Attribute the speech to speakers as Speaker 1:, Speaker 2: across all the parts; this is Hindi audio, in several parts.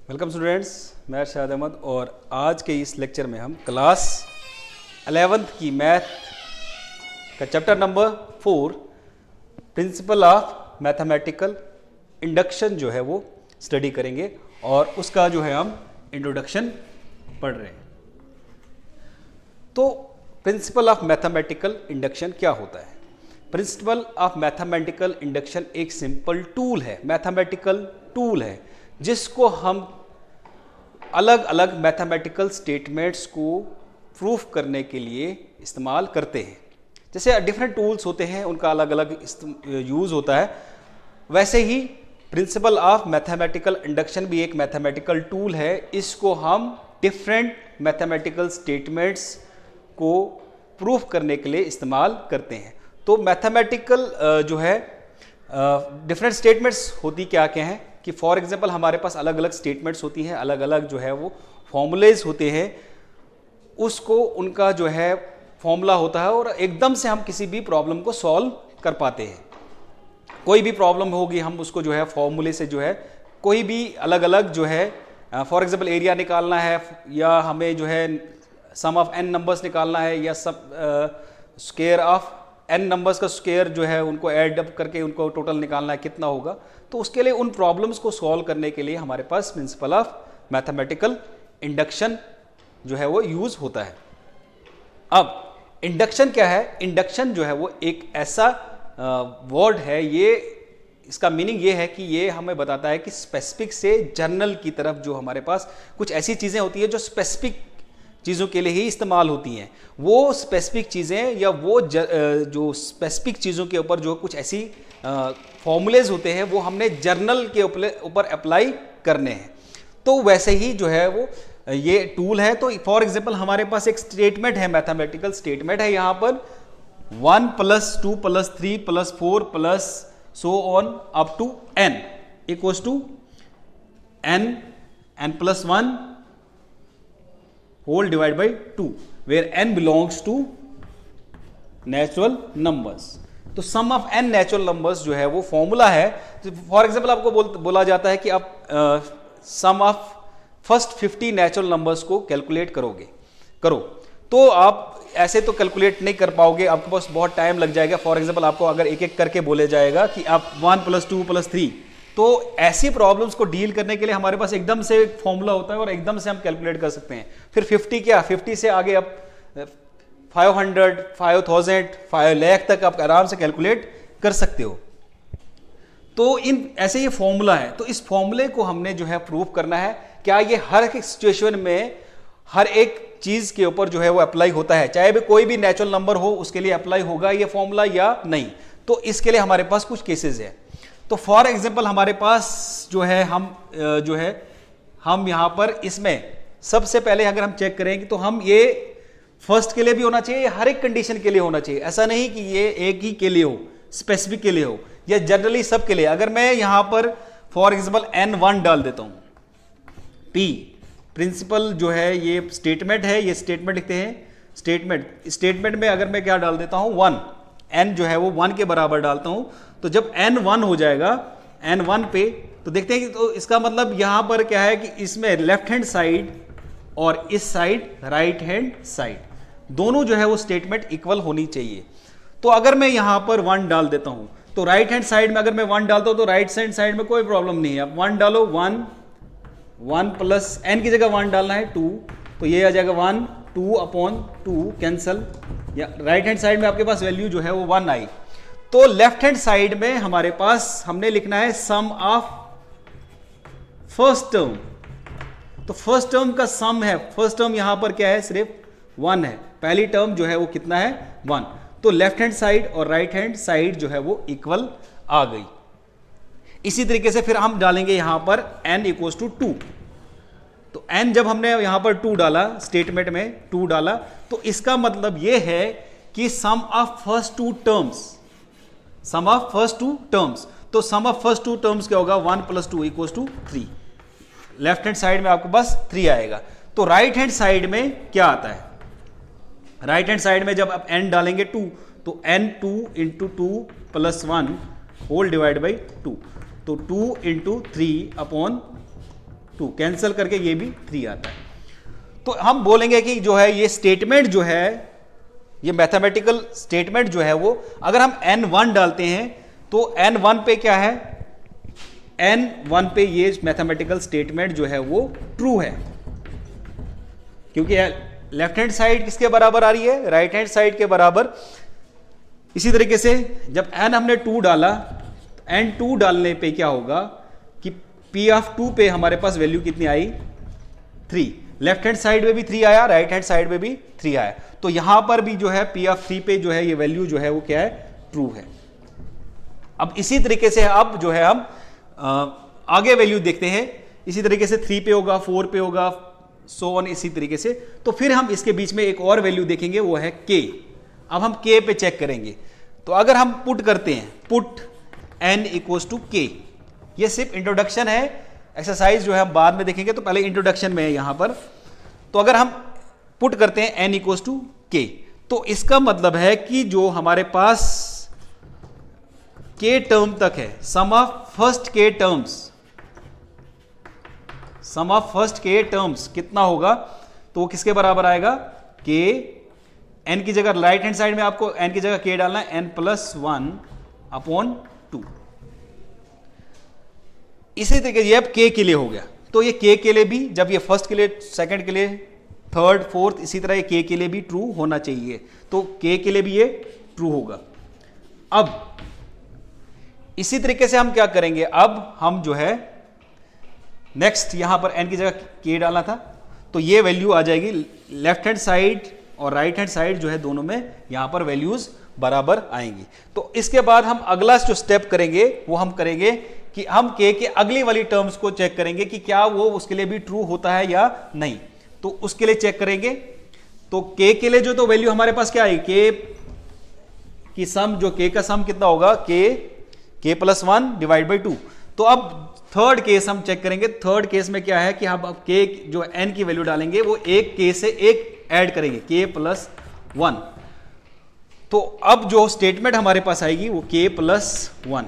Speaker 1: वेलकम स्टूडेंट्स, मैं अरशाद अहमद और आज के इस लेक्चर में हम क्लास 11th की मैथ का chapter number 4 principle of mathematical induction जो है वो स्टडी करेंगे और उसका जो है हम इंट्रोडक्शन पढ़ रहे हैं। तो प्रिंसिपल ऑफ मैथमेटिकल इंडक्शन क्या होता है? प्रिंसिपल ऑफ मैथमेटिकल इंडक्शन एक सिंपल टूल है, मैथमेटिकल टूल है जिसको हम अलग अलग मैथमेटिकल स्टेटमेंट्स को प्रूफ करने के लिए इस्तेमाल करते हैं। जैसे डिफरेंट टूल्स होते हैं, उनका अलग अलग यूज़ होता है, वैसे ही प्रिंसिपल ऑफ मैथमेटिकल इंडक्शन भी एक मैथमेटिकल टूल है। इसको हम डिफरेंट मैथमेटिकल स्टेटमेंट्स को प्रूफ करने के लिए इस्तेमाल करते हैं। तो मैथमेटिकल जो है डिफरेंट स्टेटमेंट्स होती क्या क्या हैं कि फॉर एग्जांपल हमारे पास अलग अलग स्टेटमेंट्स होती हैं, अलग अलग जो है वो फॉर्मूलेज होते हैं, उसको उनका जो है फॉर्मूला होता है और एकदम से हम किसी भी प्रॉब्लम को सॉल्व कर पाते हैं। कोई भी प्रॉब्लम होगी हम उसको जो है फॉर्मूले से जो है कोई भी अलग अलग जो है फॉर एग्जांपल एरिया निकालना है या हमें जो है सम ऑफ n नंबर्स निकालना है या सब स्क्वायर ऑफ n नंबर्स का स्क्वायर जो है उनको ऐड अप करके उनको टोटल निकालना है कितना होगा, तो उसके लिए उन प्रॉब्लम्स को सॉल्व करने के लिए हमारे पास प्रिंसिपल ऑफ मैथमेटिकल इंडक्शन जो है वो यूज होता है। अब इंडक्शन क्या है? इंडक्शन जो है वो एक ऐसा वर्ड है, ये इसका मीनिंग ये है कि ये हमें बताता है कि स्पेसिफिक से जनरल की तरफ जो हमारे पास कुछ ऐसी चीज़ें होती है जो स्पेसिफिक चीज़ों के लिए ही इस्तेमाल होती हैं, वो स्पेसिफिक चीज़ें या वो जो स्पेसिफिक चीज़ों के ऊपर जो कुछ ऐसी फॉर्मूलेज होते हैं वो हमने जर्नल के ऊपर अप्लाई करने हैं। तो वैसे ही जो है वो ये टूल है। तो फॉर एग्जांपल हमारे पास एक स्टेटमेंट है, मैथमेटिकल स्टेटमेंट है, यहाँ पर 1 + 2 + 3 + 4 plus so on up to n equals to n plus 1 whole divided by 2 where n belongs to natural numbers। तो सम ऑफ n नेचुरल नंबर्स जो है वो फॉर्मूला है। फॉर एग्जांपल आपको बोला जाता है कि आप सम ऑफ फर्स्ट 50 नेचुरल नंबर्स को कैलकुलेट करो, तो आप ऐसे तो कैलकुलेट नहीं कर पाओगे, आपके पास बहुत टाइम लग जाएगा। फॉर एग्जांपल आपको अगर एक एक करके बोले जाएगा कि आप 1 + 2 + 3, तो ऐसी प्रॉब्लम्स को डील करने के लिए हमारे पास एकदम से एक फॉर्मूला होता है और एकदम से हम कैलकुलेट कर सकते हैं। फिर 50 से आगे आप 500, 5000, 5 लाख तक आप आराम से कैलकुलेट कर सकते हो। तो इन ऐसे ये फॉर्मूला है, तो इस फॉर्मूले को हमने जो है प्रूव करना है। क्या ये हर एक सिचुएशन में हर एक चीज के ऊपर जो है वो अप्लाई होता है, चाहे भी कोई भी नेचुरल नंबर हो उसके लिए अप्लाई होगा ये फॉर्मूला या नहीं? तो इसके लिए हमारे पास कुछ केसेस है। तो फॉर एग्जांपल हमारे पास जो है हम यहाँ पर इसमें सबसे पहले अगर हम चेक करेंगे तो हम ये फर्स्ट के लिए भी होना चाहिए, हर एक कंडीशन के लिए होना चाहिए। ऐसा नहीं कि ये एक ही के लिए हो, स्पेसिफिक के लिए हो या जनरली सब के लिए। अगर मैं यहाँ पर फॉर एग्जांपल n1 डाल देता हूँ, p प्रिंसिपल जो है ये स्टेटमेंट है, ये स्टेटमेंट लिखते हैं स्टेटमेंट में अगर मैं क्या डाल देता हूँ 1, n जो है वो 1 के बराबर डालता हूँ, तो जब n1 हो जाएगा n1 पे, तो देखते हैं कि तो इसका मतलब यहाँ पर क्या है कि इसमें लेफ्ट हैंड साइड और इस साइड राइट हैंड साइड दोनों जो है वो स्टेटमेंट इक्वल होनी चाहिए। तो अगर मैं यहाँ पर 1 डाल देता हूँ तो राइट हैंड साइड में अगर मैं 1 डालता हूँ तो राइट हैंड साइड में कोई प्रॉब्लम नहीं है। अब 1 डालो, 1 प्लस n की जगह 1 डालना है 2, तो ये आ जाएगा 1, 2/2 कैंसल, या राइट हैंड साइड में आपके पास वैल्यू जो है वो 1 आई। तो लेफ्ट हैंड साइड में हमारे पास हमने लिखना है सम ऑफ फर्स्ट टर्म। तो फर्स्ट टर्म का सम है, फर्स्ट टर्म यहां पर क्या है, सिर्फ 1 है, पहली टर्म जो है वो कितना है 1। तो लेफ्ट हैंड साइड और राइट हैंड साइड जो है वो इक्वल आ गई। इसी तरीके से फिर हम डालेंगे यहां पर n = 2। तो n जब हमने यहां पर 2 डाला, स्टेटमेंट में 2 डाला, तो इसका मतलब यह है कि सम ऑफ फर्स्ट टू टर्म्स, तो सम ऑफ फर्स्ट टू टर्म्स क्या होगा, 1 + 2 = 3। लेफ्ट हैंड साइड में आपको बस 3 आएगा। तो राइट हैंड साइड में क्या आता है, राइट हैंड साइड में जब आप n डालेंगे 2, तो n2 × 2 + 1 होल डिवाइड बाई 2, तो 2 × 3/2 2, कैंसिल करके ये भी 3 आता है। तो हम बोलेंगे कि जो है ये स्टेटमेंट जो है, ये मैथमेटिकल स्टेटमेंट जो है वो अगर हम n1 डालते हैं तो n1 पे क्या है, n1 पे ये मैथमेटिकल स्टेटमेंट जो है वो ट्रू है, क्योंकि लेफ्ट हैंड साइड किसके बराबर आ रही है, राइट हैंड साइड के बराबर। इसी तरीके से जब n हमने 2 डाला, n2 डालने पे क्या होगा कि p ऑफ 2 पे हमारे पास वैल्यू कितनी आई, 3। लेफ्ट हैंड साइड में भी 3 आया, राइट हैंड साइड में भी 3 आया, तो यहां पर भी जो है p ऑफ 3 पे जो है ये वैल्यू जो है वो क्या है, ट्रू है। अब इसी तरीके से अब जो है हम आगे वैल्यू देखते हैं, इसी तरीके से 3 पे होगा, 4 पे होगा, सो ऑन इसी तरीके से। तो फिर हम इसके बीच में एक और वैल्यू देखेंगे, वो है k। अब हम k पे चेक करेंगे, तो अगर हम पुट करते हैं, put n equals to k, ये सिर्फ इंट्रोडक्शन है, एक्सरसाइज जो है हम बाद में देखेंगे, तो पहले इंट्रोडक्शन में है यहां पर। तो अगर हम पुट करते हैं n इक्वल्स टू k, तो इसका मतलब है कि जो हमारे पास k टर्म तक है, sum of first k terms, sum of first k terms कितना होगा, तो वो किसके बराबर आएगा, k, n की जगह राइट हैंड साइड में आपको n की जगह k डालना है, n प्लस 1 अपॉन 2। इसी तरीके ये अब k के लिए हो गया, तो ये k के लिए भी, जब ये फर्स्ट के लिए, सेकंड के लिए, थर्ड, फोर्थ, इसी तरह ये k के लिए भी ट्रू होना चाहिए, तो k के लिए भी ये ट्रू होगा। अब इसी तरीके से हम क्या करेंगे, अब हम जो है नेक्स्ट यहां पर n की जगह k डालना था, तो ये वैल्यू आ जाएगी लेफ्ट हैंड साइड और राइट हैंड साइड जो है दोनों में यहां पर वैल्यूज बराबर आएंगी। तो इसके बाद हम अगला जो स्टेप करेंगे वो हम करेंगे कि हम k के अगली वाली टर्म्स को चेक करेंगे कि क्या वो उसके लिए भी ट्रू होता है या नहीं। तो उसके लिए चेक करेंगे, तो k के लिए जो तो वैल्यू हमारे पास क्या आई, k की सम, जो k का सम कितना होगा, k प्लस 1 डिवाइड बाई 2। तो अब थर्ड केस हम चेक करेंगे, थर्ड केस में क्या है कि हम अब k जो n की वैल्यू डालेंगे वो एक k से एक ऐड करेंगे, k प्लस 1। तो अब जो स्टेटमेंट हमारे पास आएगी वो k प्लस 1,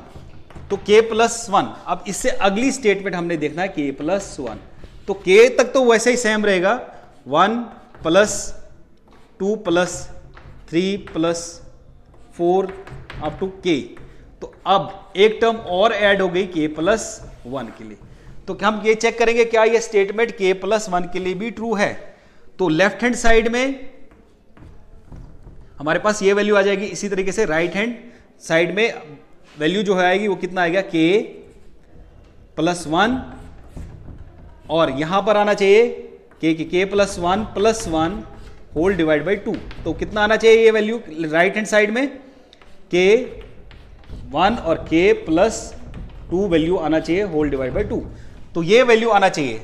Speaker 1: तो k प्लस 1। अब इससे अगली स्टेटमेंट हमने देखना है k प्लस 1, तो k तक तो वैसे ही सेम रहेगा, 1 plus 2 plus 3 plus 4 up to k। तो अब एक टर्म और ऐड हो गई k प्लस 1 के लिए, तो हम ये चेक करेंगे क्या ये स्टेटमेंट k प्लस 1 के लिए भी ट्रू है। तो लेफ्ट हैंड साइड में हमारे पास ये वैल्यू आ जाएगी, इसी तरीके से राइट हैंड साइड में वैल्यू जो है आएगी वो कितना आएगा, k प्लस 1, और यहां पर आना चाहिए k plus 1 plus 1 whole divide by 2। तो कितना आना चाहिए ये वैल्यू राइट हैंड साइड में, k 1 और k प्लस 2 वैल्यू आना चाहिए होल डिवाइड बाई 2। तो ये वैल्यू आना चाहिए,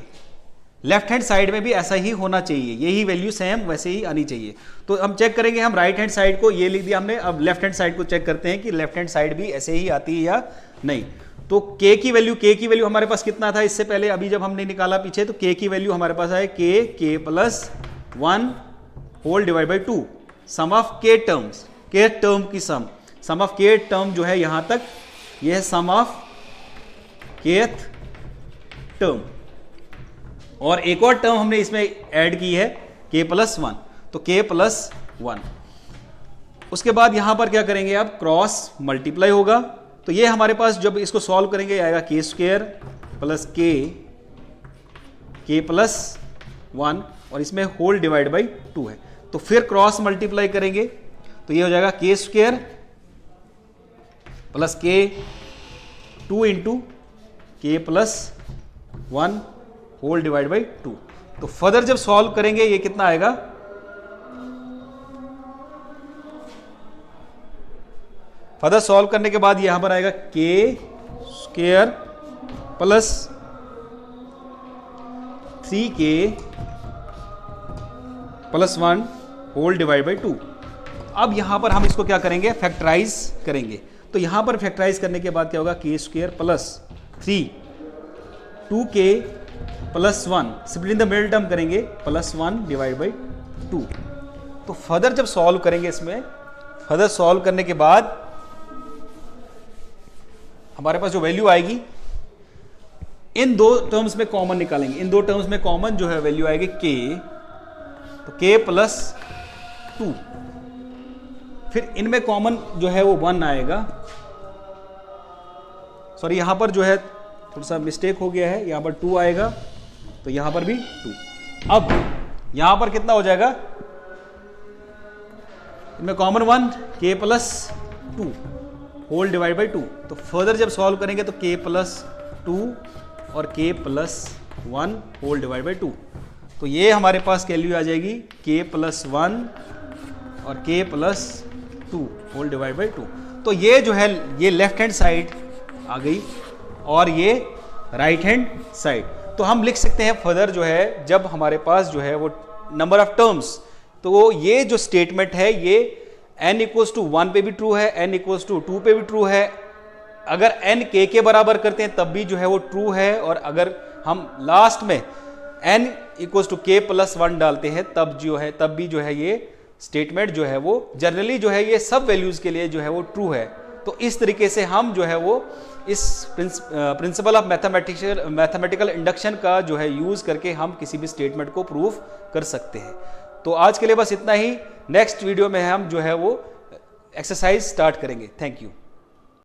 Speaker 1: लेफ्ट हैंड साइड में भी ऐसा ही होना चाहिए, यही वैल्यू सेम वैसे ही आनी चाहिए। तो हम चेक करेंगे, हम राइट हैंड साइड को ये लिख दिया हमने, अब लेफ्ट हैंड साइड को चेक करते हैं कि लेफ्ट हैंड साइड भी ऐसे ही आती है या नहीं। तो k की वैल्यू हमारे पास कितना था इससे पहले, अभी जब हमने निकाला पीछे, तो k की वैल्यू हमारे पास आए k plus 1 whole divide by 2, sum of k terms, k term की सम ऑफ k टर्म जो है यहां तक, यह है सम ऑफ kth टर्म, और एक और टर्म हमने इसमें ऐड की है k प्लस 1, तो k प्लस 1। उसके बाद यहां पर क्या करेंगे, अब क्रॉस मल्टीप्लाई होगा, तो ये हमारे पास जब इसको सॉल्व करेंगे आएगा k square plus k plus 1, और इसमें होल डिवाइड बाई 2 है, तो फिर क्रॉस मल्टीप्लाई करेंगे, तो ये हो जाएगा k square plus k 2 into k plus 1 whole divide by 2। तो फर्दर जब सॉल्व करेंगे ये कितना आएगा, फर्दर सॉल्व करने के बाद यहां पर आएगा k square plus 3k plus 1 whole divide by 2। अब यहां पर हम इसको क्या करेंगे, फैक्टराइज करेंगे, तो यहां पर फैक्टराइज करने के बाद क्या होगा, k square plus 3 2k plus 1 simply in the middle term करेंगे प्लस 1 डिवाइड बाई 2। तो फर्दर जब सॉल्व करेंगे, इसमें फर्दर सॉल्व करने के बाद हमारे पास जो वैल्यू आएगी इन दो टर्म्स में कॉमन निकालेंगे, इन दो टर्म्स में कॉमन जो है वैल्यू आएगी k, तो k प्लस 2, फिर इनमें कॉमन जो है वो 1 आएगा, सॉरी यहां पर जो है थोड़ा सा मिस्टेक हो गया है, यहां पर 2 आएगा, तो यहां पर भी 2। अब यहां पर कितना हो जाएगा, इनमें common 1, k plus 2 whole divide by 2। तो फर्दर जब सॉल्व करेंगे तो k प्लस 2 और k plus 1 whole divide by 2, तो ये हमारे पास वैल्यू आ जाएगी k प्लस 1 और k plus 2 whole divide by 2। तो ये जो है ये लेफ्ट हैंड साइड आ गई और ये राइट हैंड साइड। तो हम लिख सकते हैं फर्दर जो है जब हमारे पास जो है वो नंबर ऑफ टर्म्स, तो ये जो स्टेटमेंट है ये n इक्वल्स टू 1 पे भी ट्रू है, n इक्वल्स टू 2 पे भी ट्रू है, अगर n k के बराबर करते हैं तब भी जो है वो ट्रू है, और अगर हम लास्ट में n equals to k plus 1 डालते हैं तब भी जो है ये स्टेटमेंट जो है वो जनरली जो है ये सब वैल्यूज के लिए जो है वो ट्रू है। तो इस तरीके से हम जो है वो इस प्रिंसिपल ऑफ मैथमेटिकल इंडक्शन का जो है यूज करके हम किसी भी स्टेटमेंट को प्रूव कर सकते हैं। तो आज के लिए बस इतना ही, नेक्स्ट वीडियो में हम जो है वो एक्सरसाइज स्टार्ट करेंगे। Thank you.